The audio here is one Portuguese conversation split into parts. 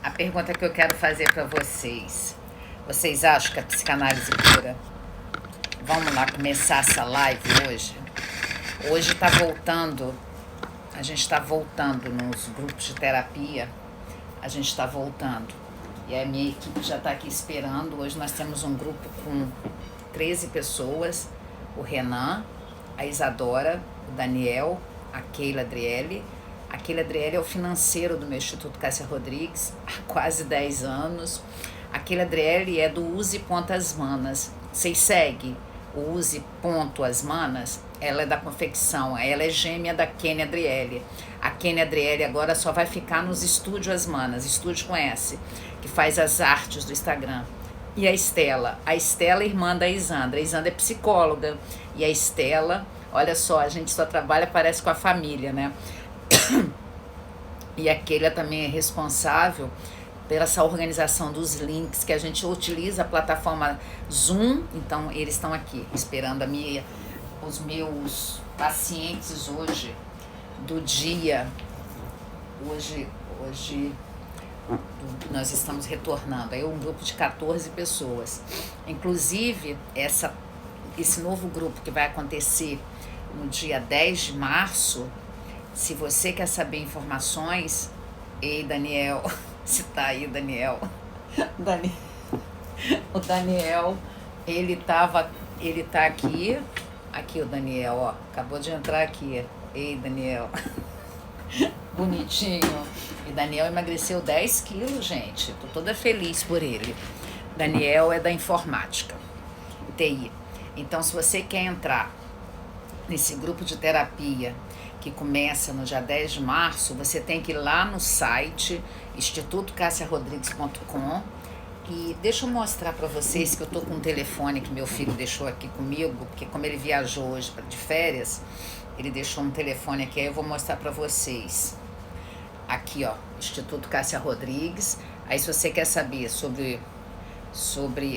A pergunta que eu quero fazer para vocês. Vocês acham que a psicanálise cura? Vamos lá começar essa live hoje. Hoje está voltando, a gente está voltando nos grupos de terapia. A gente está voltando. E a minha equipe já está aqui esperando. Hoje nós temos um grupo com 13 pessoas. O Renan, a Isadora, o Daniel, a Keila Adriele. A Keila Adriele é o financeiro do meu Instituto Cássia Rodrigues há quase 10 anos. A Keila Adriele é do Use Ponto As Manas. Vocês seguem o Use Ponto As Manas? Ela é da confecção, ela é gêmea da Kênia Adriele. A Kênia Adriele agora só vai ficar nos Estúdio As Manas, estúdio com S, que faz as artes do Instagram. E a Estela é irmã da Isandra. A Isandra é psicóloga. E a Estela, olha só, a gente só trabalha, parece com a família, né? E a Keila também é responsável pela essa organização dos links que a gente utiliza a plataforma Zoom. Então eles estão aqui esperando os meus pacientes hoje do dia. Hoje nós estamos retornando. Aí um grupo de 14 pessoas. Inclusive esse novo grupo que vai acontecer no dia 10 de março. Se você quer saber informações, ei, Daniel, se tá aí, Daniel. O Daniel, ele tá aqui o Daniel, ó, acabou de entrar aqui. Ei, Daniel, bonitinho. E Daniel emagreceu 10 quilos, gente, tô toda feliz por ele. Daniel é da informática, TI. Então, se você quer entrar nesse grupo de terapia que começa no dia 10 de março, você tem que ir lá no site institutocassiarodrigues.com. E deixa eu mostrar para vocês que eu tô com um telefone que meu filho deixou aqui comigo, porque como ele viajou hoje de férias, ele deixou um telefone aqui, aí eu vou mostrar para vocês. Aqui, ó, Instituto Cássia Rodrigues. Aí se você quer saber sobre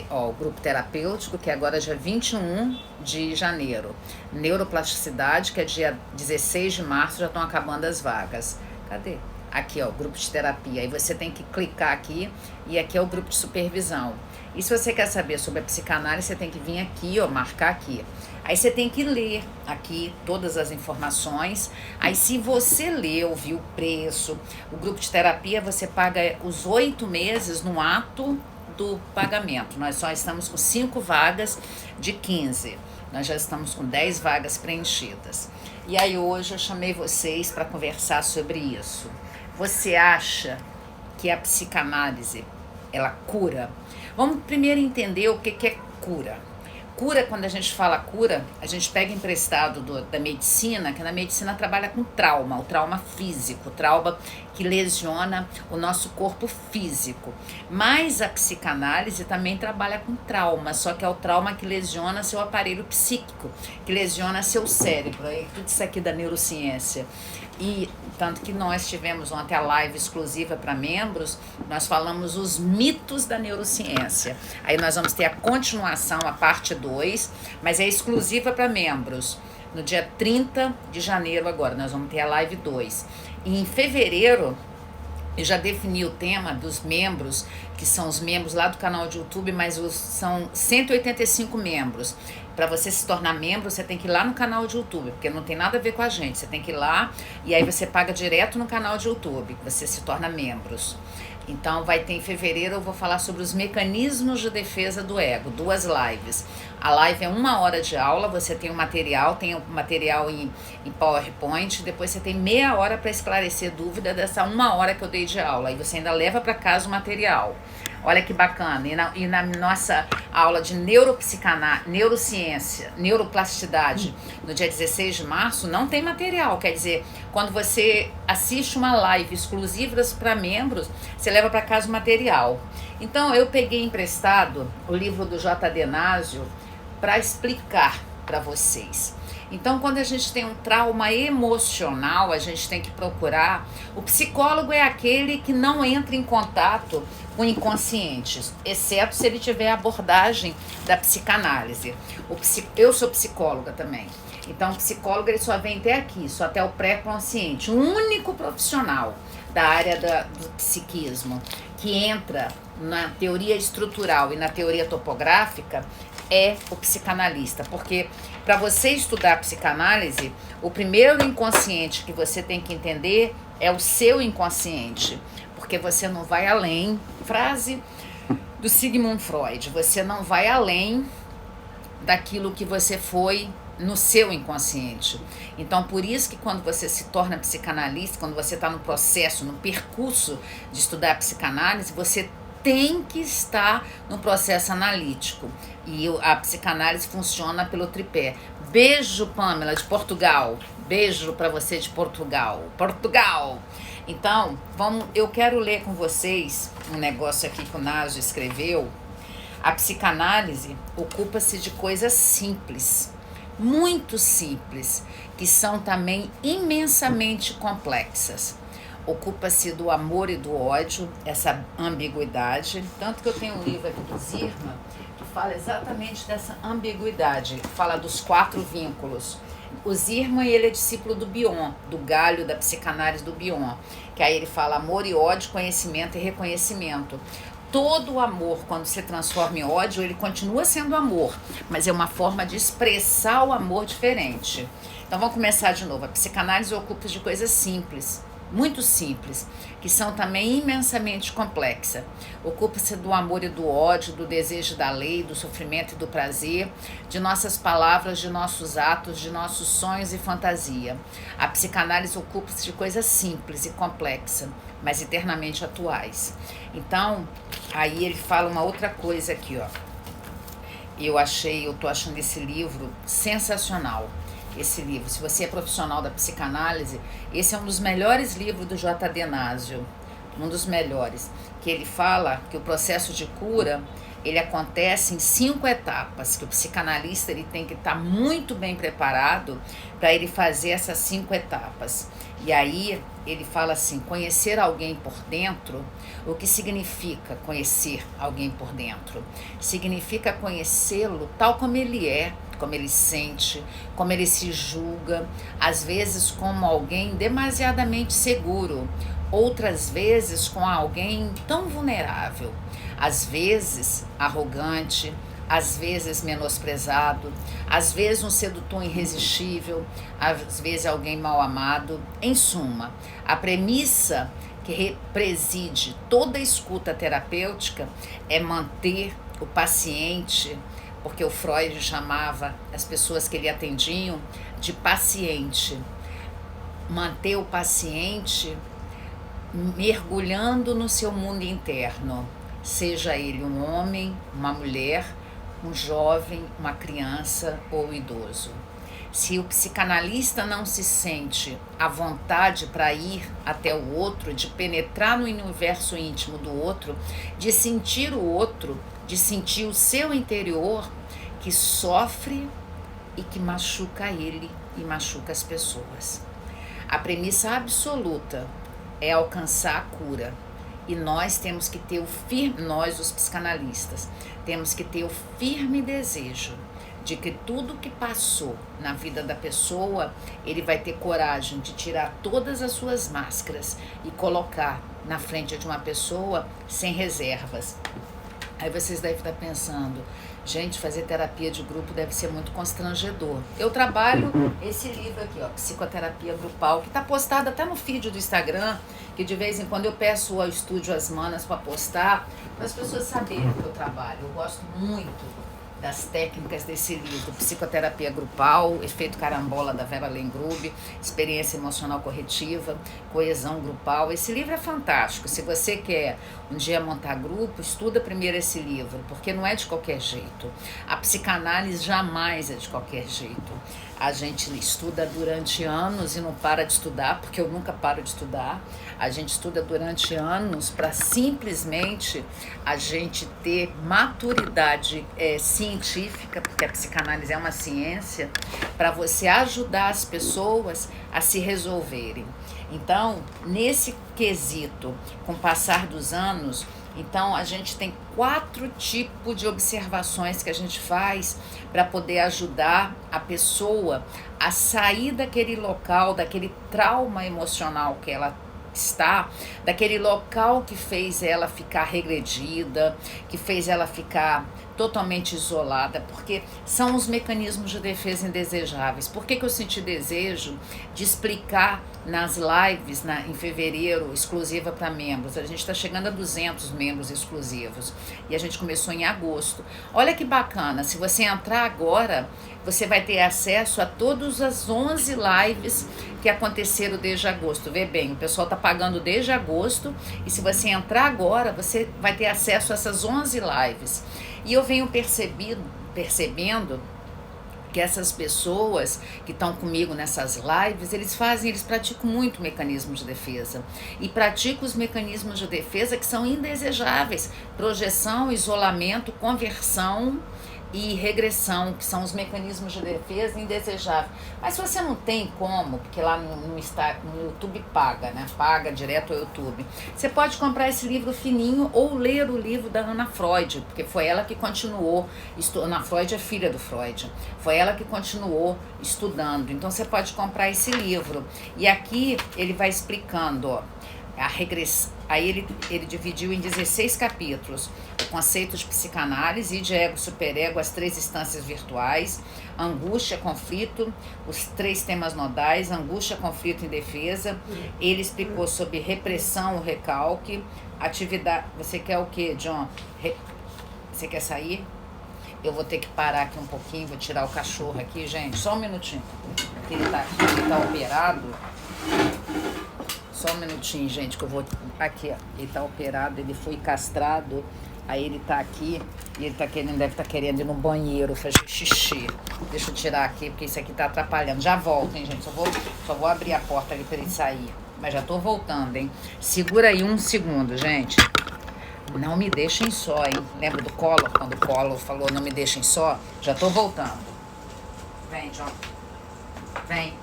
o grupo terapêutico, que é agora dia 21 de janeiro. Neuroplasticidade, que é dia 16 de março, já estão acabando as vagas. Cadê? Aqui, ó, grupo de terapia. Aí você tem que clicar aqui e aqui é o grupo de supervisão. E se você quer saber sobre a psicanálise, você tem que vir aqui, ó, marcar aqui. Aí você tem que ler aqui todas as informações. Aí se você leu, viu o preço, o grupo de terapia, você paga os 8 meses no ato do pagamento. Nós só estamos com 5 vagas de 15. Nós já estamos com 10 vagas preenchidas. E aí hoje eu chamei vocês para conversar sobre isso. Você acha que a psicanálise, ela cura? Vamos primeiro entender o que é cura. Cura, quando a gente fala cura, a gente pega emprestado da medicina, que na medicina trabalha com trauma, o trauma físico, o trauma que lesiona o nosso corpo físico. Mas a psicanálise também trabalha com trauma, só que é o trauma que lesiona seu aparelho psíquico, que lesiona seu cérebro, e tudo isso aqui da neurociência. E tanto que nós tivemos ontem a live exclusiva para membros, nós falamos os mitos da neurociência. Aí nós vamos ter a continuação, a parte 2, mas é exclusiva para membros. No dia 30 de janeiro agora, nós vamos ter a live 2. E em fevereiro, eu já defini o tema dos membros, que são os membros lá do canal de YouTube, mas são 185 membros. Para você se tornar membro, você tem que ir lá no canal de YouTube, porque não tem nada a ver com a gente. Você tem que ir lá e aí você paga direto no canal de YouTube, você se torna membros. Então vai ter em fevereiro, eu vou falar sobre os mecanismos de defesa do ego, 2 lives. A live é 1 hora de aula, você tem o material em PowerPoint, depois você tem meia hora para esclarecer dúvida dessa 1 hora que eu dei de aula, e você ainda leva para casa o material. Olha que bacana. E na nossa aula de neurociência, neuroplasticidade, no dia 16 de março, não tem material. Quer dizer, quando você assiste uma live exclusiva para membros, você leva para casa o material. Então, eu peguei emprestado o livro do J.D. Násio para explicar para vocês. Então, quando a gente tem um trauma emocional, a gente tem que procurar. O psicólogo é aquele que não entra em contato com inconscientes, exceto se ele tiver a abordagem da psicanálise. Eu sou psicóloga também. Então, o psicólogo ele só vem até aqui, só até o pré-consciente. O único profissional da área do psiquismo que entra na teoria estrutural e na teoria topográfica é o psicanalista, porque para você estudar psicanálise, o primeiro inconsciente que você tem que entender é o seu inconsciente, porque você não vai além, frase do Sigmund Freud, você não vai além daquilo que você foi no seu inconsciente. Então, por isso que quando você se torna psicanalista, quando você está no processo, no percurso de estudar psicanálise, você tem que estar no processo analítico. E a psicanálise funciona pelo tripé. Beijo, Pamela, de Portugal. Beijo para você de Portugal. Portugal! Então, eu quero ler com vocês um negócio aqui que o Naso escreveu. A psicanálise ocupa-se de coisas simples, muito simples, que são também imensamente complexas. Ocupa-se do amor e do ódio, essa ambiguidade. Tanto que eu tenho um livro aqui do Zirman que fala exatamente dessa ambiguidade, fala dos 4 vínculos. O Zirman, ele é discípulo do Bion, do galho da psicanálise do Bion, que aí ele fala amor e ódio, conhecimento e reconhecimento. Todo o amor, quando se transforma em ódio, ele continua sendo amor, mas é uma forma de expressar o amor diferente. Então vamos começar de novo. A psicanálise ocupa de coisas simples, muito simples, que são também imensamente complexas. Ocupa-se do amor e do ódio, do desejo da lei, do sofrimento e do prazer, de nossas palavras, de nossos atos, de nossos sonhos e fantasia. A psicanálise ocupa-se de coisas simples e complexas, mas eternamente atuais. Então, aí ele fala uma outra coisa aqui, ó. Eu tô achando esse livro sensacional. Esse livro, se você é profissional da psicanálise, esse é um dos melhores livros do J.D. Nasio, um dos melhores, que ele fala que o processo de cura, ele acontece em 5 etapas, que o psicanalista ele tem que estar muito bem preparado para ele fazer essas 5 etapas. E aí ele fala assim, conhecer alguém por dentro. O que significa conhecer alguém por dentro? Significa conhecê-lo tal como ele é, como ele sente, como ele se julga, às vezes como alguém demasiadamente seguro, outras vezes com alguém tão vulnerável, às vezes arrogante, às vezes menosprezado, às vezes um sedutor irresistível, às vezes alguém mal amado. Em suma, a premissa que preside toda a escuta terapêutica é manter o paciente, porque o Freud chamava as pessoas que ele atendiam de paciente, manter o paciente mergulhando no seu mundo interno, seja ele um homem, uma mulher, um jovem, uma criança ou idoso. Se o psicanalista não se sente à vontade para ir até o outro, de penetrar no universo íntimo do outro, de sentir o outro, de sentir o seu interior, que sofre e que machuca ele e machuca as pessoas. A premissa absoluta é alcançar a cura. E nós temos que ter nós os psicanalistas, temos que ter o firme desejo de que tudo que passou na vida da pessoa, ele vai ter coragem de tirar todas as suas máscaras e colocar na frente de uma pessoa sem reservas. Aí vocês devem estar pensando, gente, fazer terapia de grupo deve ser muito constrangedor. Eu trabalho esse livro aqui, ó, Psicoterapia Grupal, que está postado até no feed do Instagram, que de vez em quando eu peço ao Estúdio As Manas para postar, para as pessoas saberem que eu trabalho. Eu gosto muito das técnicas desse livro, Psicoterapia Grupal, Efeito Carambola, da Vera Lengrube, Experiência Emocional Corretiva, Coesão Grupal. Esse livro é fantástico. Se você quer um dia montar grupo, estuda primeiro esse livro, porque não é de qualquer jeito. A psicanálise jamais é de qualquer jeito. A gente estuda durante anos e não para de estudar, porque eu nunca paro de estudar. A gente estuda durante anos para simplesmente a gente ter maturidade científica, porque a psicanálise é uma ciência, para você ajudar as pessoas a se resolverem. Então, nesse quesito, com o passar dos anos, então a gente tem 4 tipos de observações que a gente faz para poder ajudar a pessoa a sair daquele local, daquele trauma emocional que ela está, daquele local que fez ela ficar regredida, que fez ela ficar totalmente isolada, porque são os mecanismos de defesa indesejáveis. Por que eu senti desejo de explicar nas lives em fevereiro, exclusiva para membros? A gente está chegando a 200 membros exclusivos e a gente começou em agosto. Olha que bacana, se você entrar agora, você vai ter acesso a todas as 11 lives que aconteceram desde agosto. Vê bem, o pessoal está pagando desde agosto e se você entrar agora, você vai ter acesso a essas 11 lives. E eu venho percebendo que essas pessoas que estão comigo nessas lives, eles praticam muito mecanismo de defesa. E praticam os mecanismos de defesa que são indesejáveis. Projeção, isolamento, conversão e regressão, que são os mecanismos de defesa indesejáveis. Mas se você não tem como, porque lá no YouTube paga, né? Paga direto ao YouTube. Você pode comprar esse livro fininho ou ler o livro da Ana Freud, porque foi ela que continuou. Ana Freud é filha do Freud. Foi ela que continuou estudando. Então você pode comprar esse livro. E aqui ele vai explicando, ó, a regressão. Aí ele dividiu em 16 capítulos o conceito de psicanálise, de ego, superego, as 3 instâncias virtuais, angústia, conflito, os 3 temas nodais, angústia, conflito e defesa. Ele explicou sobre repressão, o recalque, atividade. Você quer o quê, John? Você quer sair? Eu vou ter que parar aqui um pouquinho, vou tirar o cachorro aqui, gente, só um minutinho. Ele tá aqui, ele tá operado. Só um minutinho, gente, que eu vou... Aqui, ó, ele tá operado, ele foi castrado, aí ele tá aqui e ele deve estar querendo ir no banheiro fazer xixi. Deixa eu tirar aqui, porque isso aqui tá atrapalhando. Já volto, hein, gente, só vou abrir a porta ali pra ele sair. Mas já tô voltando, hein. Segura aí um segundo, gente. Não me deixem só, hein. Lembra do Collor, quando o Collor falou não me deixem só? Já tô voltando. Vem, John. Vem.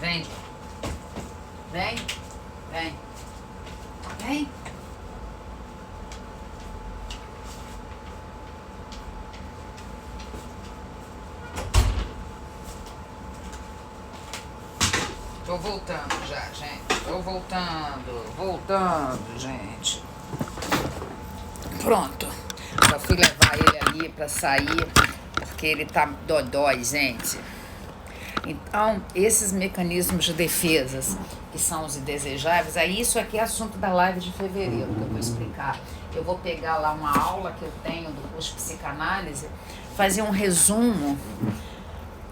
Vem. Vem. Vem. Vem. Tô voltando já, gente. Tô voltando, gente. Pronto. Só fui levar ele ali pra sair, porque ele tá dodói, gente. Então, esses mecanismos de defesas, que são os indesejáveis, aí isso aqui é assunto da live de fevereiro, que eu vou explicar. Eu vou pegar lá uma aula que eu tenho do curso de psicanálise, fazer um resumo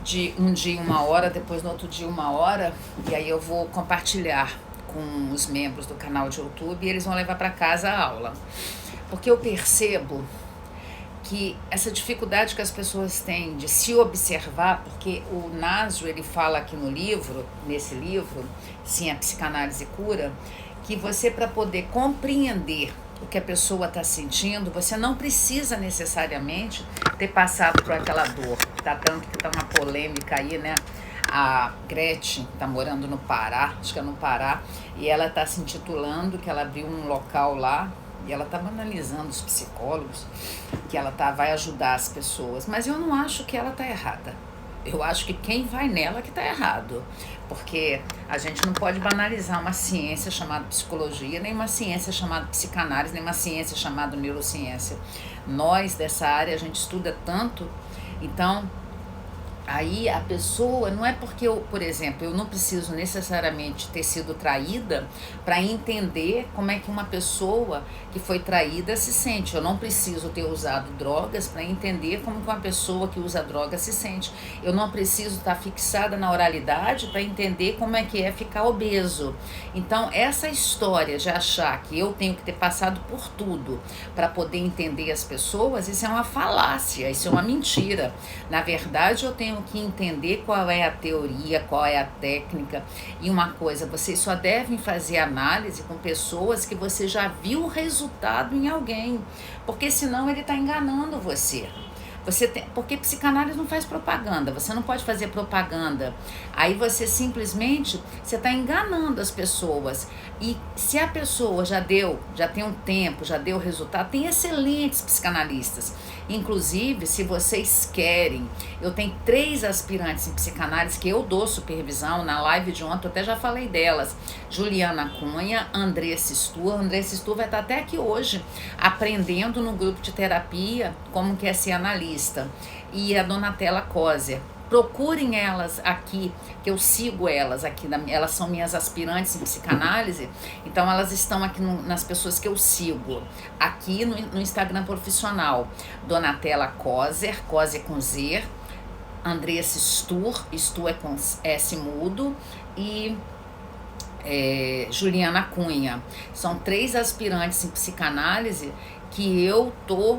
de um dia 1 hora, depois no outro dia 1 hora, e aí eu vou compartilhar com os membros do canal de YouTube e eles vão levar para casa a aula. Porque eu percebo que essa dificuldade que as pessoas têm de se observar, porque o Nasio, ele fala aqui no livro, nesse livro, Sim, a Psicanálise Cura, que você, para poder compreender o que a pessoa está sentindo, você não precisa necessariamente ter passado por aquela dor. Tanto que tá uma polêmica aí, né? A Gretchen tá morando no Pará, acho que é no Pará, e ela tá se intitulando que ela abriu um local lá, e ela tá banalizando os psicólogos, que ela vai ajudar as pessoas. Mas eu não acho que ela tá errada. Eu acho que quem vai nela que tá errado. Porque a gente não pode banalizar uma ciência chamada psicologia, nem uma ciência chamada psicanálise, nem uma ciência chamada neurociência. Nós, dessa área, a gente estuda tanto, então... Aí a pessoa, não é porque eu, por exemplo, eu não preciso necessariamente ter sido traída para entender como é que uma pessoa que foi traída se sente. Eu não preciso ter usado drogas para entender como que uma pessoa que usa drogas se sente. Eu não preciso estar fixada na oralidade para entender como é que é ficar obeso. Então, essa história de achar que eu tenho que ter passado por tudo para poder entender as pessoas, isso é uma falácia, isso é uma mentira. Na verdade, eu tenho que entender qual é a teoria, qual é a técnica. E uma coisa, vocês só devem fazer análise com pessoas que você já viu o resultado em alguém, porque senão ele está enganando você. Porque psicanálise não faz propaganda, você não pode fazer propaganda. Aí você simplesmente, você está enganando as pessoas. E se a pessoa já tem um tempo, já deu resultado, tem excelentes psicanalistas. Inclusive, se vocês querem, eu tenho 3 aspirantes em psicanálise que eu dou supervisão. Na live de ontem eu até já falei delas. Juliana Cunha, Andressa Stur vai estar até aqui hoje, aprendendo no grupo de terapia como que é ser analista. E a Donatella Coser. Procurem elas aqui, que eu sigo elas aqui, elas são minhas aspirantes em psicanálise, então elas estão aqui nas pessoas que eu sigo, aqui no Instagram profissional. Donatella Coser com Z, Andressa Stur é com S mudo, e Juliana Cunha. São 3 aspirantes em psicanálise que eu tô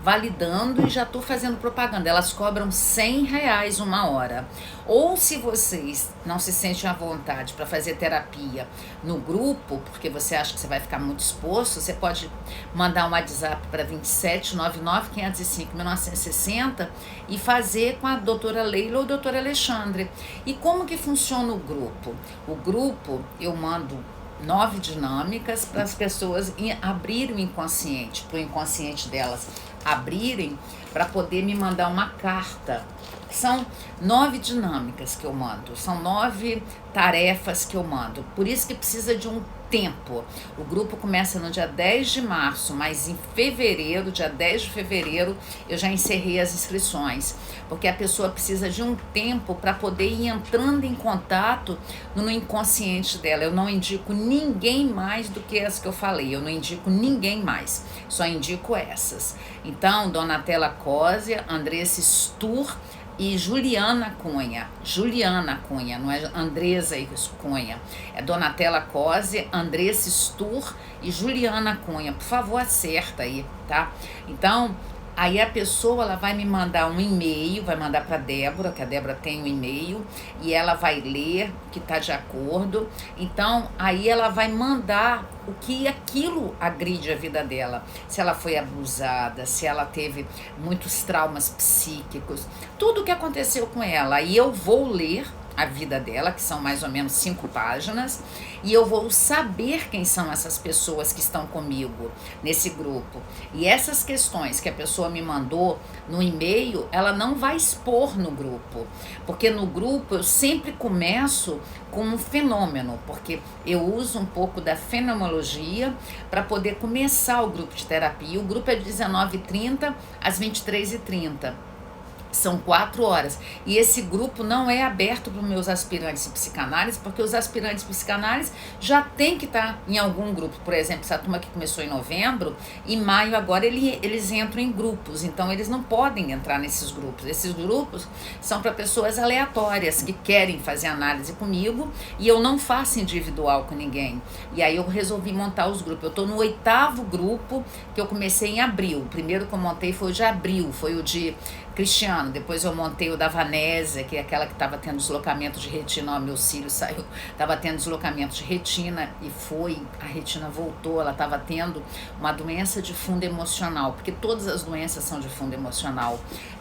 validando e já estou fazendo propaganda. Elas cobram R$100 uma hora. Ou se vocês não se sentem à vontade para fazer terapia no grupo, porque você acha que você vai ficar muito exposto, você pode mandar um WhatsApp para 2799-505-1960 e fazer com a doutora Leila ou doutora Alexandre. E como que funciona o grupo? O grupo, eu mando 9 dinâmicas para as pessoas abrirem o inconsciente, para o inconsciente delas abrirem, para poder me mandar uma carta. São 9 dinâmicas que eu mando, são 9 tarefas que eu mando, por isso que precisa de um tempo. O grupo começa no dia 10 de março, mas em fevereiro, dia 10 de fevereiro, eu já encerrei as inscrições, porque a pessoa precisa de um tempo para poder ir entrando em contato no inconsciente dela. Eu não indico ninguém mais do que as que eu falei, eu não indico ninguém mais, só indico essas. Então, Donatella Cosia, Andressa Stur e Juliana Cunha, não é Andresa Cunha, é Donatella Cosia, Andressa Stur e Juliana Cunha. Por favor, acerta aí, tá? Então, aí a pessoa, ela vai me mandar um e-mail, vai mandar para Débora, que a Débora tem um e-mail, e ela vai ler o que está de acordo. Então, aí ela vai mandar o que aquilo agride a vida dela. Se ela foi abusada, se ela teve muitos traumas psíquicos, tudo o que aconteceu com ela. Aí eu vou ler a vida dela, que são mais ou menos 5 páginas, e eu vou saber quem são essas pessoas que estão comigo nesse grupo. E essas questões que a pessoa me mandou no e-mail, ela não vai expor no grupo, porque no grupo eu sempre começo com um fenômeno, porque eu uso um pouco da fenomenologia para poder começar o grupo de terapia. O grupo é de 19h30 às 23h30. São 4 horas. E esse grupo não é aberto para os meus aspirantes em psicanálise, porque os aspirantes em psicanálise já tem que estar em algum grupo. Por exemplo, essa turma que começou em novembro, em maio agora eles entram em grupos, então eles não podem entrar nesses grupos. Esses grupos são para pessoas aleatórias que querem fazer análise comigo, e eu não faço individual com ninguém. E aí eu resolvi montar os grupos. Eu estou no 8º grupo, que eu comecei em abril. O primeiro que eu montei foi o de abril, foi o de Cristiano. Depois eu montei o da Vanésia, que é aquela que estava tendo deslocamento de retina. Ó, meu cílio saiu, estava tendo deslocamento de retina e a retina voltou. Ela estava tendo uma doença de fundo emocional, porque todas as doenças são de fundo emocional.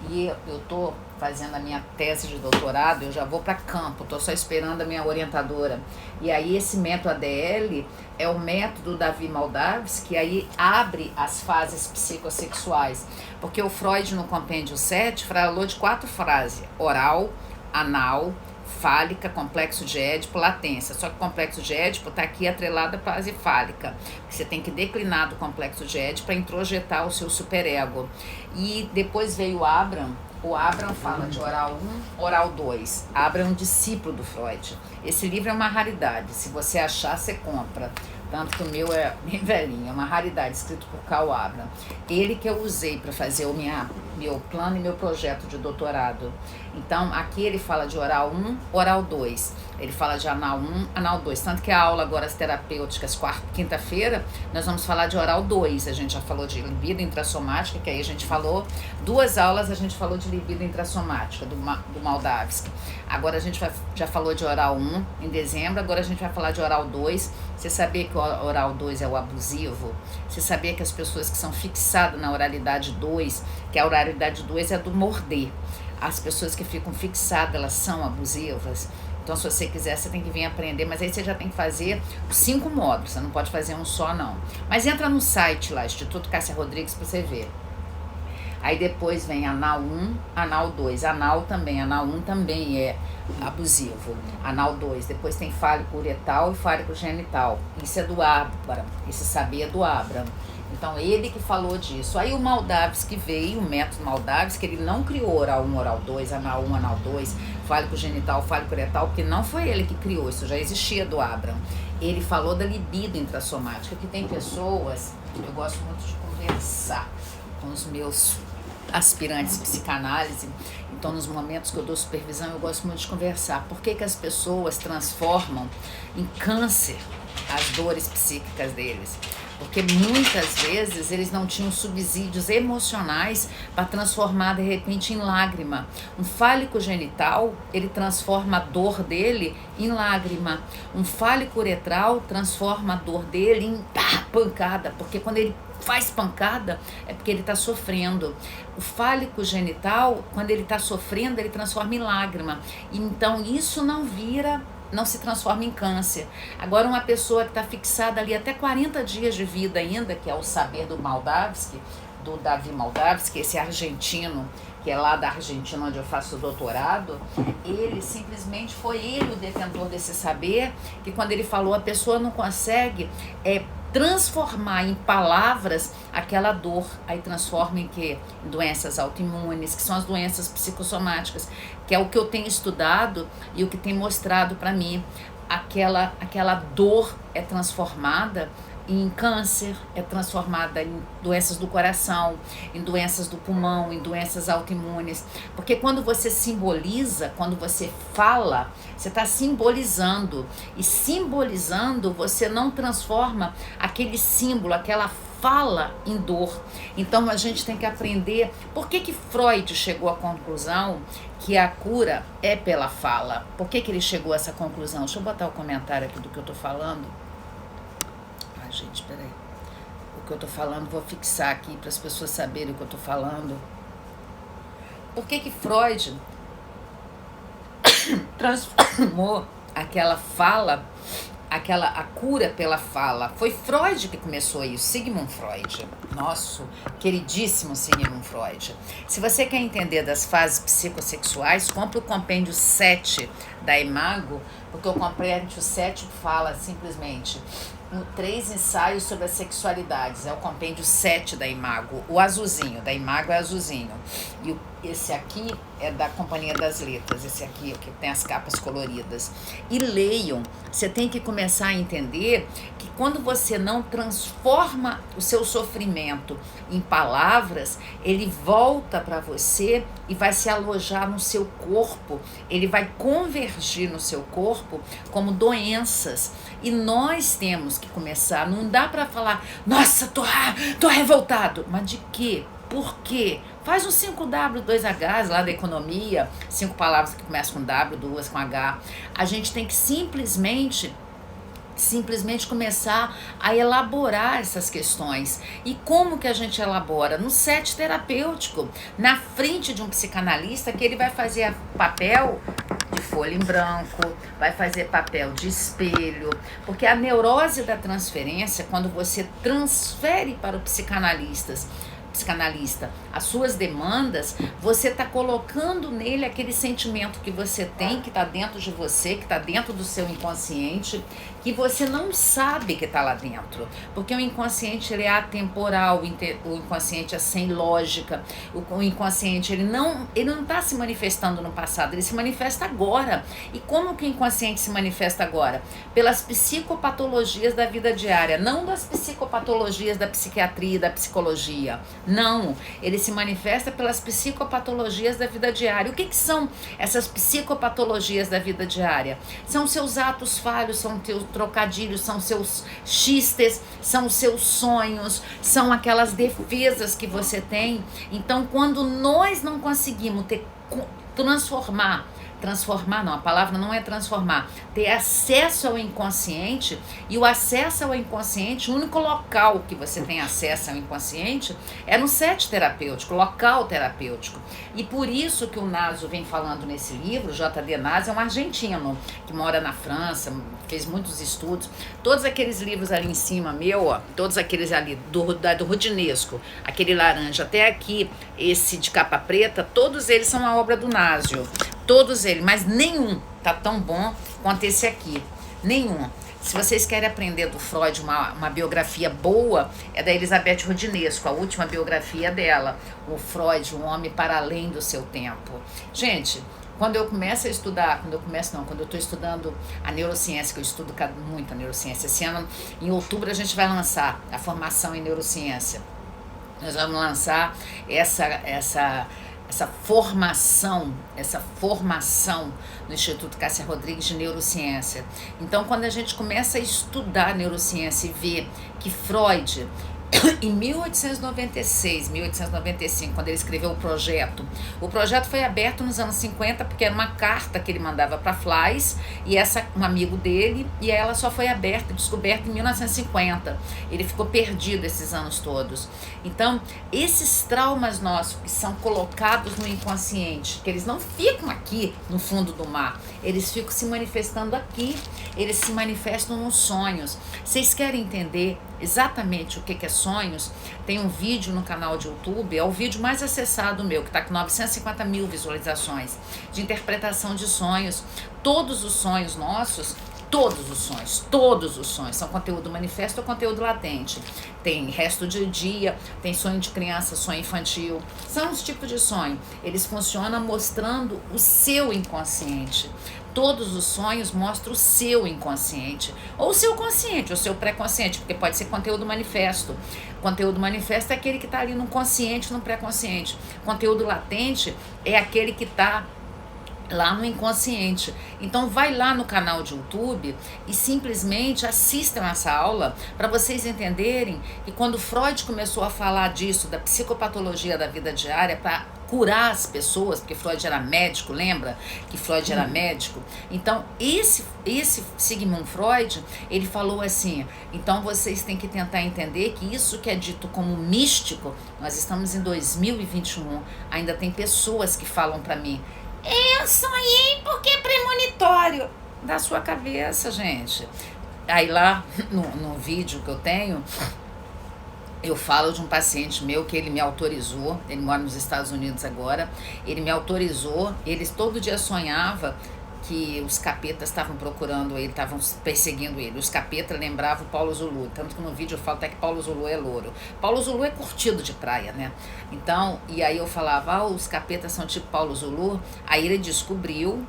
E eu tô fazendo a minha tese de doutorado, eu já vou para campo, tô só esperando a minha orientadora. E aí esse método ADL é o método Davi Moldavsky, que aí abre as fases psicossexuais, porque o Freud no compêndio 7 falou de 4 frases: oral, anal, fálica, complexo de Édipo, latência. Só que o complexo de Édipo está aqui atrelado à fase fálica. Você tem que declinar do complexo de Édipo para introjetar o seu superego. E depois veio o Abraham. O Abraham fala de oral 1, oral 2. Abraham é um discípulo do Freud. Esse livro é uma raridade. Se você achar, você compra. Tanto que o meu é bem velhinho, é uma raridade, escrito por Carl Abraham. Ele que eu usei para fazer o meu plano e meu projeto de doutorado. Então, aqui ele fala de oral 1, oral 2. Ele fala de anal 1, anal 2. Tanto que a aula agora, as terapêuticas, quinta-feira, nós vamos falar de oral 2. A gente já falou de libido intrassomática, que aí a gente falou, 2 aulas a gente falou de libido intrassomática, do Moldavsky. Agora a gente já falou de oral 1 em dezembro, agora a gente vai falar de oral 2. Você sabia que o oral 2 é o abusivo? Você sabia que as pessoas que são fixadas na oralidade 2, que a oralidade 2 é do morder, as pessoas que ficam fixadas, elas são abusivas? Então, se você quiser, você tem que vir aprender, mas aí você já tem que fazer os 5 módulos, você não pode fazer um só, não. Mas entra no site lá, Instituto Cássia Rodrigues, pra você ver. Aí depois vem anal 1, anal 2. Anal 1 também é abusivo. Anal 2. Depois tem fálico uretal e fálico genital. Isso é do Abraham. Esse saber é do Abraham. Então, ele que falou disso. Aí o Moldavsky veio, o método Moldavsky, ele não criou oral 1, oral 2, anal 1, anal 2, fálico genital, fálico uretal, porque não foi ele que criou, isso já existia do Abraham. Ele falou da libido intrassomática, que tem pessoas, eu gosto muito de conversar com os meus aspirantes de psicanálise, então nos momentos que eu dou supervisão eu gosto muito de conversar. Por que as pessoas transformam em câncer as dores psíquicas deles? Porque muitas vezes eles não tinham subsídios emocionais para transformar de repente em lágrima. Um fálico genital, ele transforma a dor dele em lágrima. Um fálico uretral transforma a dor dele em pancada, porque quando ele faz pancada é porque ele está sofrendo. O fálico genital, quando ele está sofrendo, ele transforma em lágrima. Então isso não se transforma em câncer. Agora, uma pessoa que está fixada ali até 40 dias de vida ainda, que é o saber do Moldavsky, do Davi Moldavsky, esse argentino, que é lá da Argentina onde eu faço o doutorado, ele simplesmente foi ele o detentor desse saber, que quando ele falou, a pessoa não consegue transformar em palavras aquela dor, aí transforma em quê? Em doenças autoimunes, que são as doenças psicossomáticas, que é o que eu tenho estudado e o que tem mostrado para mim. Aquela dor é transformada em câncer, é transformada em doenças do coração, em doenças do pulmão, em doenças autoimunes. Porque quando você simboliza, quando você fala, você está simbolizando. E simbolizando, você não transforma aquele símbolo, aquela fala em dor. Então a gente tem que aprender por que Freud chegou à conclusão que a cura é pela fala. Por que ele chegou a essa conclusão? Deixa eu botar o comentário aqui do que eu estou falando. Gente, peraí. O que eu tô falando, vou fixar aqui para as pessoas saberem o que eu tô falando. Por que Freud transformou aquela fala, a cura pela fala? Foi Freud que começou isso, Sigmund Freud. Nosso queridíssimo Sigmund Freud. Se você quer entender das fases psicossexuais, compre o compêndio 7 da Imago, porque o compêndio 7 fala simplesmente 3 ensaios sobre as sexualidades, é o compêndio 7 da Imago, o azulzinho, da Imago é azulzinho, e esse aqui é da Companhia das Letras, esse aqui que tem as capas coloridas, e leiam, você tem que começar a entender que quando você não transforma o seu sofrimento em palavras, ele volta para você e vai se alojar no seu corpo, ele vai convergir no seu corpo como doenças, e nós temos que começar, não dá para falar, nossa, tô revoltado, mas de quê? Por quê? Faz um 5W, 2Hs lá da economia, 5 palavras que começam com W, 2 com H. A gente tem que simplesmente começar a elaborar essas questões. E como que a gente elabora? No set terapêutico, na frente de um psicanalista, que ele vai fazer papel de folha em branco, vai fazer papel de espelho, porque a neurose da transferência, quando você transfere para o psicanalista as suas demandas, você está colocando nele aquele sentimento que você tem, que está dentro de você, que está dentro do seu inconsciente, que você não sabe que está lá dentro, porque o inconsciente ele é atemporal, o inconsciente é sem lógica, o inconsciente ele não está se manifestando no passado, ele se manifesta agora. E como que o inconsciente se manifesta agora? Pelas psicopatologias da vida diária, não das psicopatologias da psiquiatria e da psicologia. Não, ele se manifesta pelas psicopatologias da vida diária. O que são essas psicopatologias da vida diária? São seus atos falhos, são teus trocadilhos, são seus xistes, são seus sonhos, são aquelas defesas que você tem. Então, quando nós não conseguimos transformar transformar, não, a palavra não é transformar, ter acesso ao inconsciente, e o acesso ao inconsciente, o único local que você tem acesso ao inconsciente é no set terapêutico, local terapêutico. E por isso que o Naso vem falando nesse livro, J.D. Naso é um argentino que mora na França, fez muitos estudos, todos aqueles livros ali em cima, meu, ó, todos aqueles ali, do Rudinesco, aquele laranja, até aqui, esse de capa preta, todos eles são a obra do Naso, todos eles, mas nenhum tá tão bom quanto esse aqui, nenhum. Se vocês querem aprender do Freud uma biografia boa, é da Elizabeth Rudinesco, a última biografia dela, o Freud, um homem para além do seu tempo. Gente, quando eu começo a estudar, quando eu estou estudando a neurociência, que eu estudo muito a neurociência, esse ano, em outubro, a gente vai lançar a formação em neurociência. Nós vamos lançar essa formação no Instituto Cássia Rodrigues de Neurociência. Então, quando a gente começa a estudar neurociência e ver que Freud, em 1896, 1895, quando ele escreveu o projeto foi aberto nos anos 50, porque era uma carta que ele mandava para Flies, e um amigo dele, e ela só foi descoberta em 1950. Ele ficou perdido esses anos todos. Então, esses traumas nossos que são colocados no inconsciente, que eles não ficam aqui no fundo do mar, eles ficam se manifestando aqui, eles se manifestam nos sonhos. Vocês querem entender exatamente o que é sonhos? Tem um vídeo no canal de YouTube, é o vídeo mais acessado meu, que está com 950 mil visualizações, de interpretação de sonhos. Todos os sonhos nossos, todos os sonhos são conteúdo manifesto ou conteúdo latente. Tem resto de dia, tem sonho de criança, sonho infantil, são os tipos de sonho. Eles funcionam mostrando o seu inconsciente. Todos os sonhos mostram o seu inconsciente, ou o seu consciente, ou o seu pré-consciente, porque pode ser conteúdo manifesto. Conteúdo manifesto é aquele que está ali no consciente, no pré-consciente. Conteúdo latente é aquele que está lá no inconsciente. Então vai lá no canal de YouTube e simplesmente assistam essa aula para vocês entenderem que quando Freud começou a falar disso, da psicopatologia da vida diária, para curar as pessoas, porque Freud era médico, lembra que Freud era médico? Então esse Sigmund Freud, ele falou assim, então vocês têm que tentar entender que isso que é dito como místico, nós estamos em 2021, ainda tem pessoas que falam para mim, eu sonhei porque é premonitório. Da sua cabeça, gente. Aí lá no vídeo que eu tenho, eu falo de um paciente meu que ele me autorizou, ele mora nos Estados Unidos agora, ele me autorizou, ele todo dia sonhava que os capetas estavam procurando ele, estavam perseguindo ele. Os capetas lembravam o Paulo Zulu, tanto que no vídeo eu falo até que Paulo Zulu é louro. Paulo Zulu é curtido de praia, né? Então, e aí eu falava, os capetas são tipo Paulo Zulu. Aí ele descobriu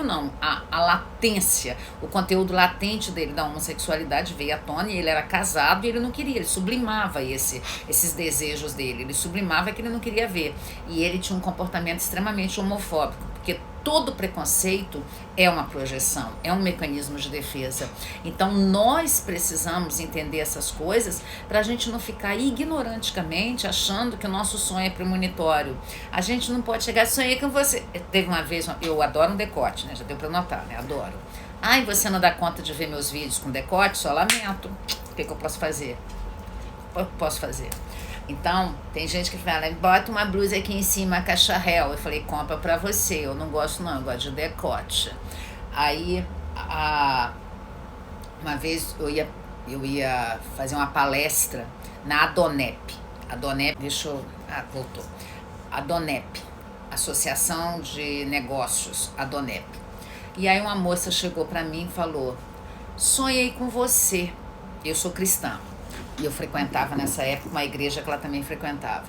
não, a latência, o conteúdo latente dele da homossexualidade veio à tona, e ele era casado e ele não queria, ele sublimava esses desejos dele, ele sublimava que ele não queria ver. E ele tinha um comportamento extremamente homofóbico, porque todo preconceito é uma projeção, é um mecanismo de defesa. Então nós precisamos entender essas coisas para a gente não ficar ignoranticamente achando que o nosso sonho é premonitório. A gente não pode chegar, sonhei com você. Teve uma vez, eu adoro um decote, né? Já deu para notar, né? Adoro. Ai, você não dá conta de ver meus vídeos com decote? Só lamento. O que eu posso fazer? Posso fazer. Então, tem gente que fala, bota uma blusa aqui em cima, cacharel. Eu falei, compra pra você. Eu não gosto não, eu gosto de decote. Aí, uma vez eu ia fazer uma palestra na Adonep. Voltou. Adonep, Associação de Negócios, Adonep. E aí uma moça chegou pra mim e falou, sonhei com você. Eu sou cristã. E eu frequentava nessa época uma igreja que ela também frequentava.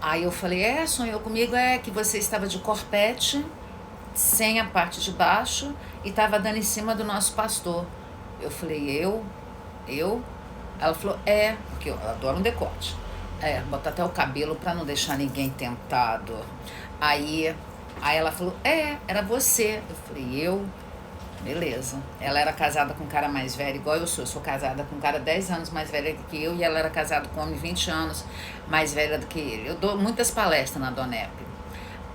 Aí eu falei, sonhou comigo, que você estava de corpete, sem a parte de baixo, e estava dando em cima do nosso pastor. Eu falei, eu? Ela falou, porque eu adoro um decote. Botar até o cabelo para não deixar ninguém tentado. Aí ela falou, era você. Eu falei, eu? Beleza. Ela era casada com um cara mais velho, igual eu sou casada com um cara 10 anos mais velho do que eu, e ela era casada com um homem 20 anos mais velha do que ele. Eu dou muitas palestras na Donep.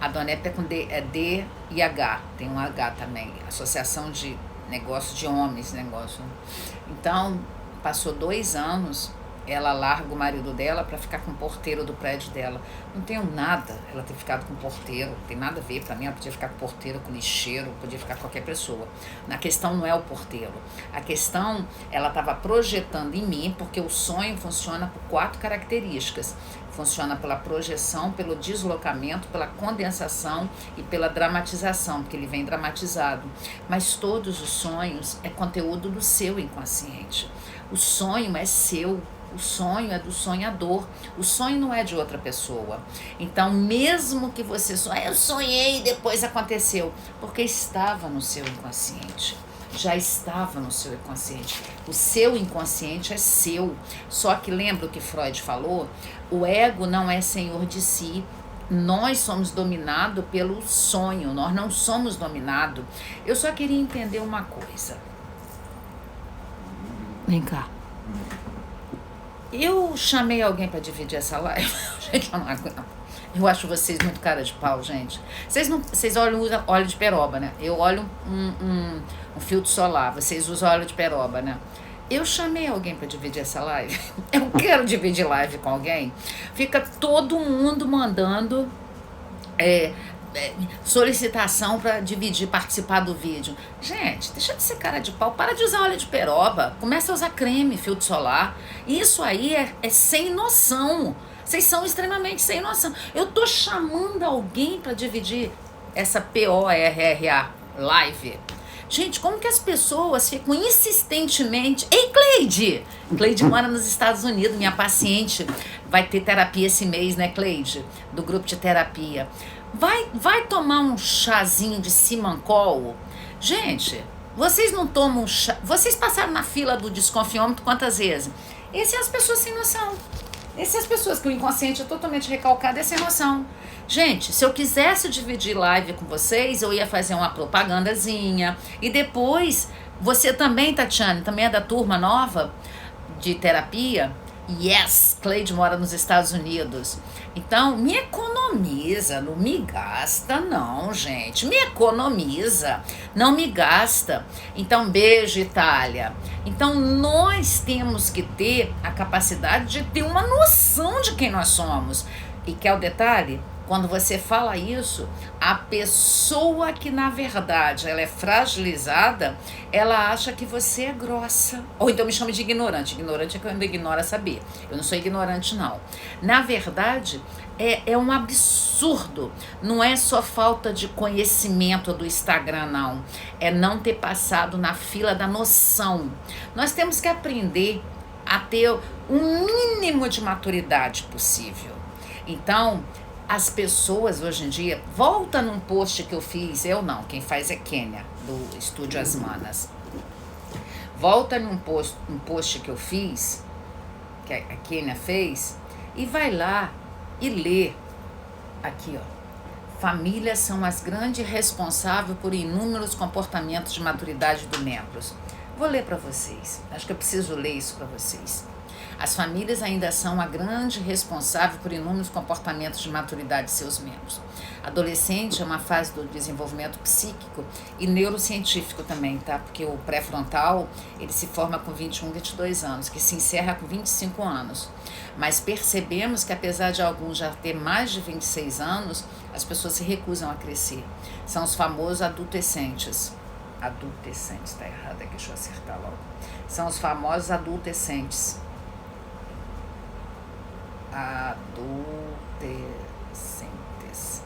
A Donep é com D, é D e H, tem um H também, Associação de Negócio de Homens, negócio. Então, passou 2 anos, ela larga o marido dela para ficar com o porteiro do prédio dela. Não tenho nada ela ter ficado com o porteiro, não tem nada a ver. Para mim ela podia ficar com o porteiro, com o lixeiro, podia ficar com qualquer pessoa. A questão não é o porteiro, a questão, ela estava projetando em mim, porque o sonho funciona por 4 características. Funciona pela projeção, pelo deslocamento, pela condensação e pela dramatização, porque ele vem dramatizado. Mas todos os sonhos é conteúdo do seu inconsciente. O sonho é seu, o sonho é do sonhador, o sonho não é de outra pessoa. Então, mesmo que você sonhe, eu sonhei e depois aconteceu, porque estava no seu inconsciente. Já estava no seu inconsciente. O seu inconsciente é seu. Só que lembra o que Freud falou? O ego não é senhor de si. Nós somos dominados pelo sonho, nós não somos dominados. Eu só queria entender uma coisa. Vem cá. Eu chamei alguém para dividir essa live. Gente, eu não aguento. Eu acho vocês muito cara de pau, gente. Vocês olham, usam óleo de peroba, né? Eu olho um filtro solar. Vocês usam óleo de peroba, né? Eu chamei alguém para dividir essa live. Eu quero dividir live com alguém. Fica todo mundo mandando solicitação para dividir, participar do vídeo. Gente, deixa de ser cara de pau. Para de usar óleo de peroba. Começa a usar creme, filtro solar. Isso aí é sem noção. Vocês são extremamente sem noção. Eu tô chamando alguém para dividir essa PORRA live. Gente, como que as pessoas ficam insistentemente... Ei, Cleide! Cleide mora nos Estados Unidos, minha paciente. Vai ter terapia esse mês, né, Cleide? Do grupo de terapia. Vai tomar um chazinho de Simancol? Gente, vocês não tomam chá... Vocês passaram na fila do desconfiômetro quantas vezes? Essas são as pessoas sem noção. Essas são as pessoas que o inconsciente é totalmente recalcado, é sem noção. Gente, se eu quisesse dividir live com vocês, eu ia fazer uma propagandazinha. E depois, você também, Tatiane, também é da turma nova de terapia? Yes, Cleide mora nos Estados Unidos. Então, me economiza, não me gasta não, gente. Me economiza, não me gasta. Então, beijo, Itália. Então, nós temos que ter a capacidade de ter uma noção de quem nós somos. E quer o detalhe? Quando você fala isso, a pessoa que na verdade ela é fragilizada, ela acha que você é grossa. Ou então me chama de ignorante. Ignorante é que eu ainda ignoro a saber. Eu não sou ignorante, não. Na verdade, é um absurdo. Não é só falta de conhecimento do Instagram, não. É não ter passado na fila da noção. Nós temos que aprender a ter o mínimo de maturidade possível. Então, as pessoas hoje em dia, volta num post que eu fiz, eu não, quem faz é Kênia, do Estúdio As Manas. Volta num post que eu fiz, que a Kênia fez, e vai lá e lê aqui, ó. Famílias são as grandes responsáveis por inúmeros comportamentos de maturidade dos membros. Vou ler para vocês, acho que eu preciso ler isso para vocês. As famílias ainda são a grande responsável por inúmeros comportamentos de maturidade de seus membros. Adolescente é uma fase do desenvolvimento psíquico e neurocientífico também, tá? Porque o pré-frontal, ele se forma com 21, 22 anos, que se encerra com 25 anos. Mas percebemos que apesar de alguns já ter mais de 26 anos, as pessoas se recusam a crescer. São os famosos adultescentes. Adultescentes, tá errado aqui, deixa eu acertar logo. São os famosos adultescentes. Adolescentes.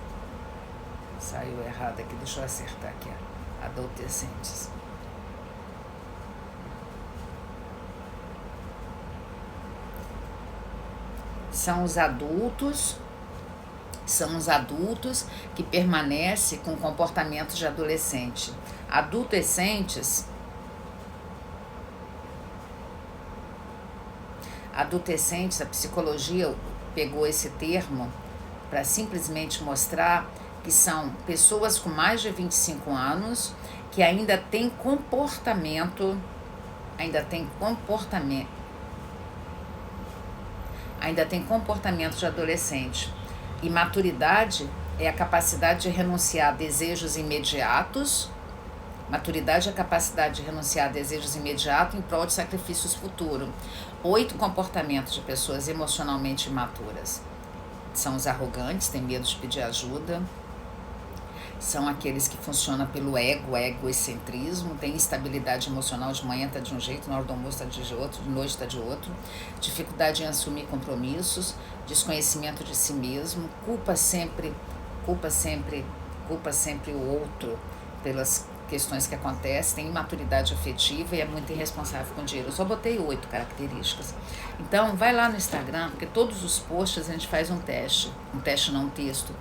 Saiu errado aqui, deixa eu acertar aqui, ó. Adolescentes. São os adultos que permanecem com comportamentos de adolescente. Adolescentes, a psicologia pegou esse termo para simplesmente mostrar que são pessoas com mais de 25 anos que ainda têm comportamento de adolescente. E maturidade é a capacidade de renunciar a desejos imediatos. Maturidade é a capacidade de renunciar a desejos imediatos em prol de sacrifícios futuros. 8 comportamentos de pessoas emocionalmente imaturas. São os arrogantes, têm medo de pedir ajuda. São aqueles que funcionam pelo egoicentrismo, tem instabilidade emocional, de manhã está de um jeito, na hora do almoço está de outro, de noite está de outro, dificuldade em assumir compromissos, desconhecimento de si mesmo, culpa sempre o outro pelas questões que acontecem, tem imaturidade afetiva e é muito irresponsável com o dinheiro. Eu só botei 8 características. Então, vai lá no Instagram, porque todos os posts a gente faz um teste não um texto.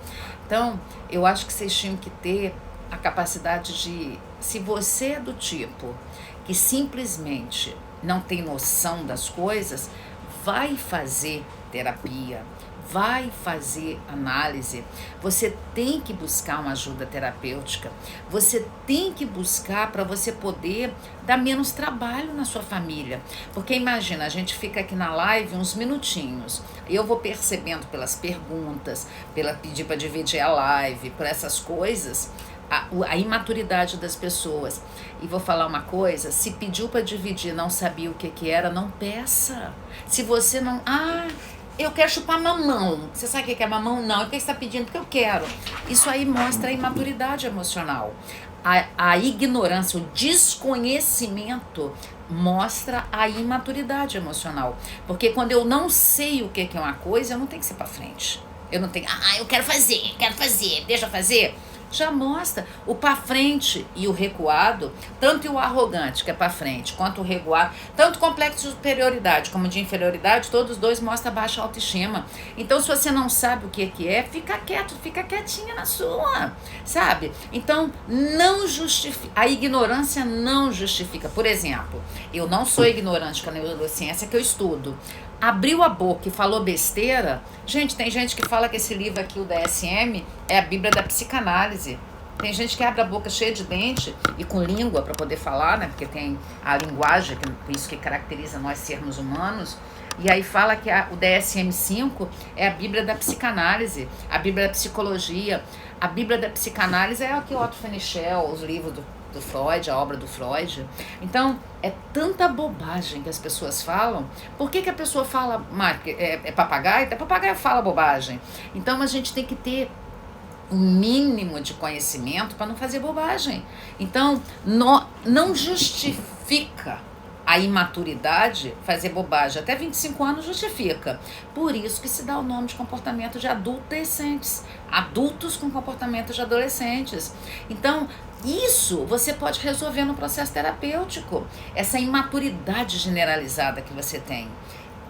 Então, eu acho que vocês tinham que ter a capacidade de, se você é do tipo que simplesmente não tem noção das coisas, vai fazer terapia, vai fazer análise, você tem que buscar uma ajuda terapêutica, você tem que buscar para você poder dar menos trabalho na sua família, porque imagina, a gente fica aqui na live uns minutinhos, eu vou percebendo pelas perguntas, pela pedir para dividir a live, por essas coisas, a imaturidade das pessoas. E vou falar uma coisa, se pediu para dividir, não sabia o que era, não peça. Se você não... eu quero chupar mamão. Você sabe o que é mamão? Não. O que você está pedindo? Porque eu quero. Isso aí mostra a imaturidade emocional. A ignorância, o desconhecimento mostra a imaturidade emocional. Porque quando eu não sei o que é uma coisa, eu não tenho que ser para frente. Eu não tenho, eu quero fazer, deixa eu fazer. Já mostra o para frente e o recuado, tanto o arrogante, que é para frente, quanto o recuado, tanto o complexo de superioridade como de inferioridade, todos os dois mostram baixa autoestima. Então, se você não sabe o que é, fica quieto, fica quietinha na sua, sabe? Então, não justifica, a ignorância não justifica. Por exemplo, eu não sou ignorante com a neurociência que eu estudo. Abriu a boca e falou besteira. Gente, tem gente que fala que esse livro aqui, o DSM, é a Bíblia da psicanálise. Tem gente que abre a boca cheia de dente e com língua para poder falar, né? Porque tem a linguagem, que isso que caracteriza nós sermos humanos. E aí fala que o DSM-5 é a Bíblia da psicanálise, a Bíblia da psicologia. A Bíblia da psicanálise é aqui o Otto Fenichel, os livros do Freud, a obra do Freud. Então, é tanta bobagem que as pessoas falam. Por que a pessoa fala, é papagaio? Até papagaio fala bobagem. Então, a gente tem que ter um mínimo de conhecimento para não fazer bobagem. Então, não justifica a imaturidade fazer bobagem. Até 25 anos justifica. Por isso que se dá o nome de comportamento de adolescentes. Adultos com comportamento de adolescentes. Então, isso você pode resolver no processo terapêutico. Essa imaturidade generalizada que você tem.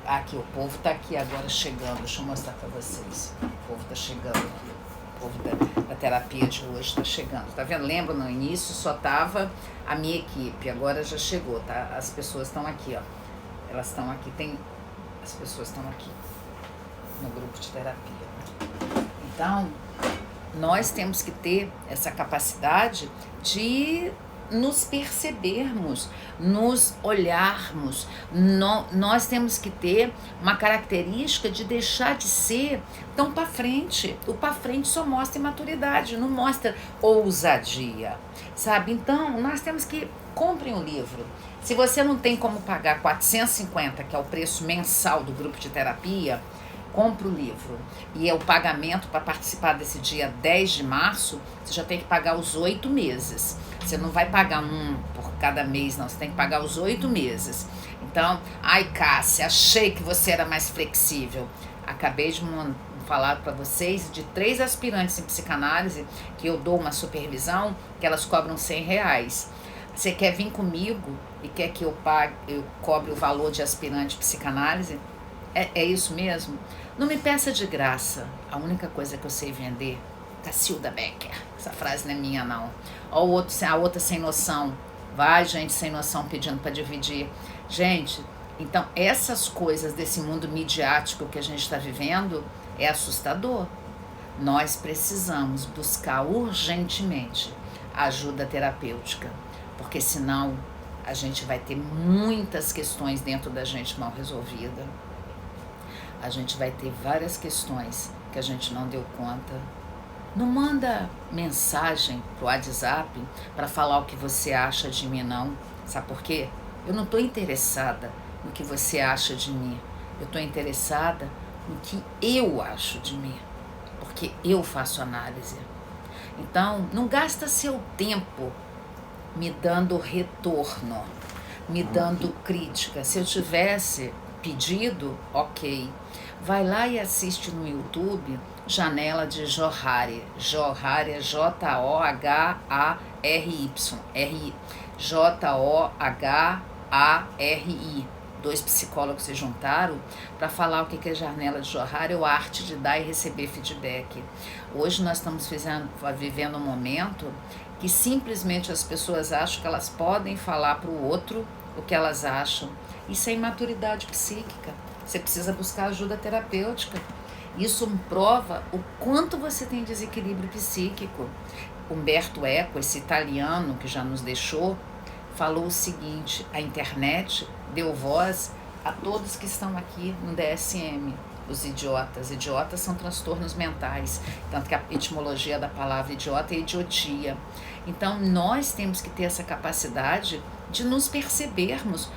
Aqui, o povo está aqui agora chegando. Deixa eu mostrar para vocês. O povo está chegando aqui. O povo da terapia de hoje está chegando. Tá vendo? Lembra, no início só tava a minha equipe. Agora já chegou, tá? As pessoas estão aqui, ó. Elas estão aqui. As pessoas estão aqui no grupo de terapia. Então, nós temos que ter essa capacidade de nos percebermos, nos olharmos. Nós temos que ter uma característica de deixar de ser tão para frente. O para frente só mostra imaturidade, não mostra ousadia, sabe? Então, nós temos que... Comprem um livro. Se você não tem como pagar 450, que é o preço mensal do grupo de terapia, compra o livro. E é o pagamento para participar desse dia 10 de março, você já tem que pagar os 8 meses. Você não vai pagar um por cada mês, não. Você tem que pagar os 8 meses. Então, Cássia, achei que você era mais flexível. Acabei de falar para vocês de 3 aspirantes em psicanálise que eu dou uma supervisão, que elas cobram R$100. Você quer vir comigo e quer que eu cobre o valor de aspirante psicanálise? É isso mesmo? Não me peça de graça. A única coisa que eu sei vender, Cacilda Becker. Essa frase não é minha, não. Ó, a outra sem noção. Vai, gente sem noção pedindo para dividir. Gente, então essas coisas desse mundo midiático que a gente está vivendo é assustador. Nós precisamos buscar urgentemente ajuda terapêutica, porque senão a gente vai ter muitas questões dentro da gente mal resolvidas. A gente vai ter várias questões que a gente não deu conta Não manda mensagem pro WhatsApp para falar o que você acha de mim, não. Sabe por quê? Eu não estou interessada no que você acha de mim. Eu estou interessada no que eu acho de mim, porque eu faço análise. Então, não gasta seu tempo me dando retorno, me dando crítica. Se eu tivesse pedido, ok. Vai lá e assiste no YouTube Janela de Johari. Johari é Johari. Johari. 2 psicólogos se juntaram para falar o que é janela de Johari, ou a arte de dar e receber feedback. Hoje nós estamos vivendo um momento que simplesmente as pessoas acham que elas podem falar para o outro o que elas acham. Isso é imaturidade psíquica. Você precisa buscar ajuda terapêutica. Isso prova o quanto você tem desequilíbrio psíquico. Umberto Eco, esse italiano que já nos deixou, falou o seguinte: a internet deu voz a todos que estão aqui no DSM, os idiotas. Idiotas são transtornos mentais, tanto que a etimologia da palavra idiota é idiotia. Então nós temos que ter essa capacidade de nos percebermos.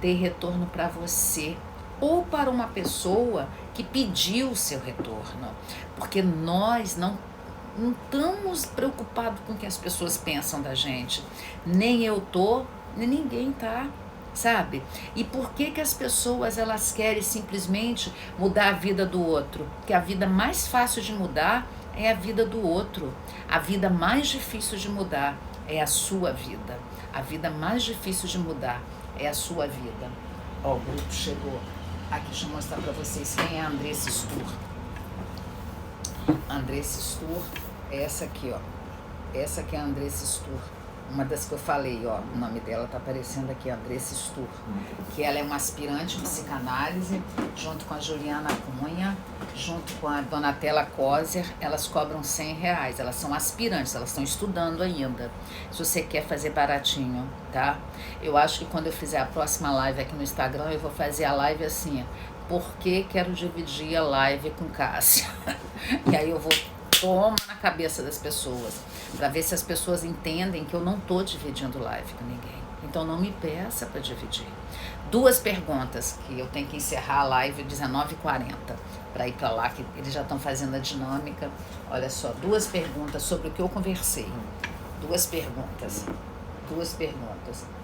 Dê retorno para você ou para uma pessoa que pediu o seu retorno, porque nós não estamos preocupados com o que as pessoas pensam da gente. Nem eu tô, nem ninguém tá, sabe? E por que as pessoas elas querem simplesmente mudar a vida do outro? Porque a vida mais fácil de mudar é a vida do outro. A vida mais difícil de mudar é a sua vida. A vida mais difícil de mudar é a sua vida. Ó, o grupo chegou. Aqui, deixa eu mostrar para vocês quem é a Andressa Stur. Andressa Stur é essa aqui, ó. Essa aqui é a Andressa Stur. Uma das que eu falei, ó, o nome dela tá aparecendo aqui, Andressa Stur, que ela é uma aspirante em psicanálise, junto com a Juliana Cunha, junto com a Donatella Coser. Elas cobram R$100, elas são aspirantes, elas estão estudando ainda. Se você quer fazer baratinho, tá? Eu acho que quando eu fizer a próxima live aqui no Instagram, eu vou fazer a live assim, porque quero dividir a live com Cássia. E aí eu vou toma na cabeça das pessoas, para ver se as pessoas entendem que eu não tô dividindo live com ninguém. Então não me peça para dividir. 2 perguntas, que eu tenho que encerrar a live 19h40, para ir para lá, que eles já estão fazendo a dinâmica. Olha só, 2 perguntas sobre o que eu conversei. 2 perguntas.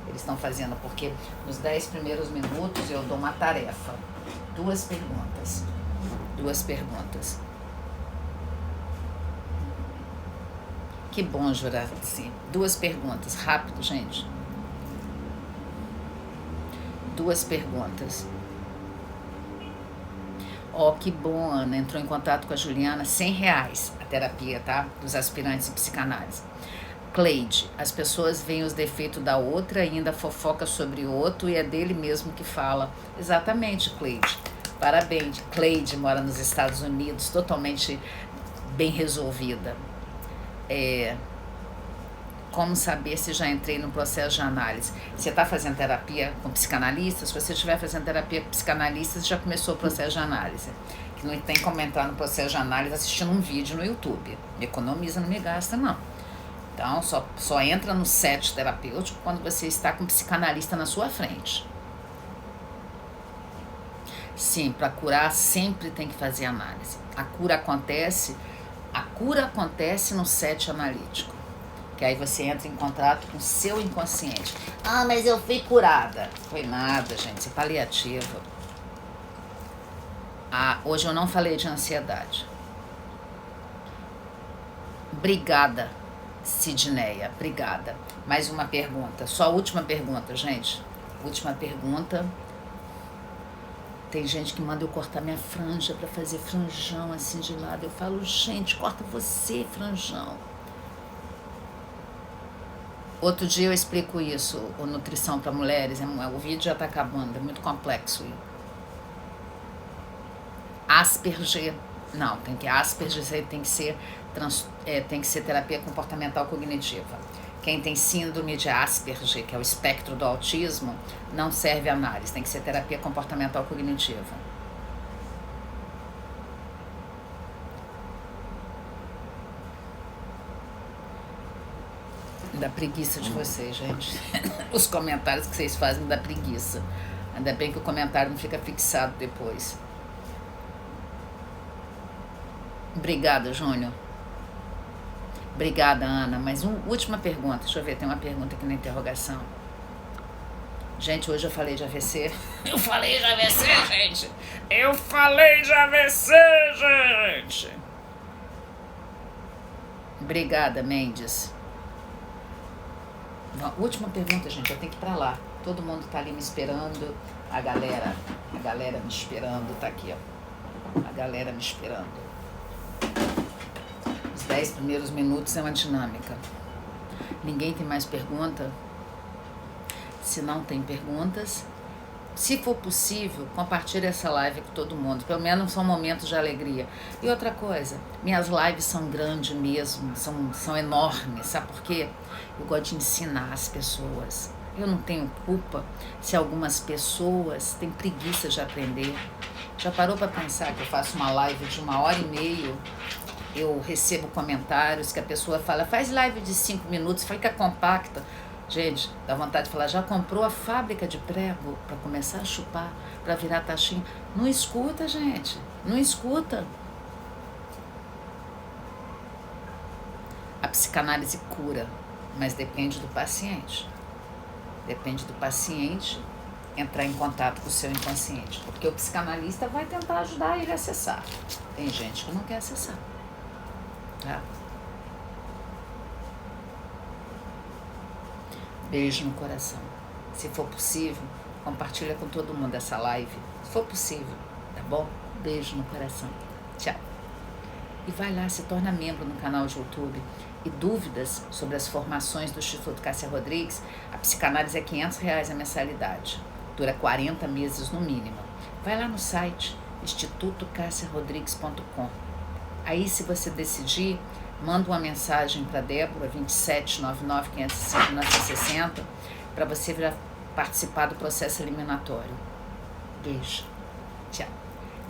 Eles estão fazendo, porque nos 10 primeiros minutos eu dou uma tarefa. 2 perguntas. Que bom, Juraci. 2 perguntas. Rápido, gente. 2 perguntas. Ó, que bom, Ana. Entrou em contato com a Juliana. R$100 a terapia, tá? Dos aspirantes em psicanálise. Cleide, as pessoas veem os defeitos da outra e ainda fofoca sobre o outro e é dele mesmo que fala. Exatamente, Cleide. Parabéns. Cleide mora nos Estados Unidos, totalmente bem resolvida. Como saber se já entrei no processo de análise? Você está fazendo terapia com psicanalistas? Se você estiver fazendo terapia com psicanalistas, já começou o processo de análise. Que não tem como entrar no processo de análise assistindo um vídeo no YouTube. Me economiza, não me gasta, não. Então, só entra no set terapêutico quando você está com um psicanalista na sua frente. Sim, para curar sempre tem que fazer análise. A cura acontece no set analítico, que aí você entra em contato com o seu inconsciente. Ah, mas eu fui curada. Foi nada, gente, isso é paliativo. Hoje eu não falei de ansiedade. Obrigada, Sidneia, obrigada. Mais uma pergunta, só a última pergunta, gente. Última pergunta. Tem gente que manda eu cortar minha franja para fazer franjão assim de lado. Eu falo, gente, corta você, franjão. Outro dia eu explico isso, o nutrição para mulheres. O vídeo já está acabando, é muito complexo. Asperger, não, Asperger tem que ser terapia comportamental cognitiva. Quem tem síndrome de Asperger, que é o espectro do autismo, não serve análise, tem que ser terapia comportamental cognitiva. Dá preguiça de vocês, gente. Os comentários que vocês fazem dá preguiça. Ainda bem que o comentário não fica fixado depois. Obrigada, Júnior. Obrigada, Ana. Mas última pergunta. Deixa eu ver, tem uma pergunta aqui na interrogação. Gente, hoje eu falei de AVC. Eu falei de AVC, gente. Eu falei de AVC, gente. Obrigada, Mendes. Última pergunta, gente. Eu tenho que ir pra lá. Todo mundo tá ali me esperando. A galera me esperando. Tá aqui, ó. A galera me esperando. Os 10 primeiros minutos é uma dinâmica. Ninguém tem mais pergunta? Se não tem perguntas, se for possível, compartilhe essa live com todo mundo. Pelo menos são momentos de alegria. E outra coisa, minhas lives são grandes mesmo, são enormes. Sabe por quê? Eu gosto de ensinar as pessoas. Eu não tenho culpa se algumas pessoas têm preguiça de aprender. Já parou para pensar que eu faço uma live de 1h30, eu recebo comentários que a pessoa fala, faz live de 5 minutos, fica compacta. Gente, dá vontade de falar, já comprou a fábrica de prego para começar a chupar, para virar taxinha? Não escuta, gente, não escuta. A psicanálise cura, mas depende do paciente. Depende do paciente entrar em contato com o seu inconsciente, porque o psicanalista vai tentar ajudar ele a acessar. Tem gente que não quer acessar, tá? Beijo no coração. Se for possível, compartilha com todo mundo essa live. Se for possível, tá bom? Beijo no coração. Tchau. E vai lá, se torna membro no canal de YouTube. E dúvidas sobre as formações do Instituto Cássia Rodrigues, a psicanálise é R$500 a mensalidade. Dura 40 meses no mínimo. Vai lá no site institutocassiarodrigues.com. Aí, se você decidir, manda uma mensagem para Débora, 2799-505-960, para você participar do processo eliminatório. Beijo. Tchau.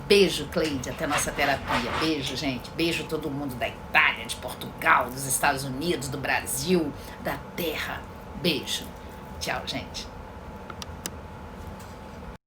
Beijo, Cleide, até nossa terapia. Beijo, gente. Beijo todo mundo da Itália, de Portugal, dos Estados Unidos, do Brasil, da Terra. Beijo. Tchau, gente.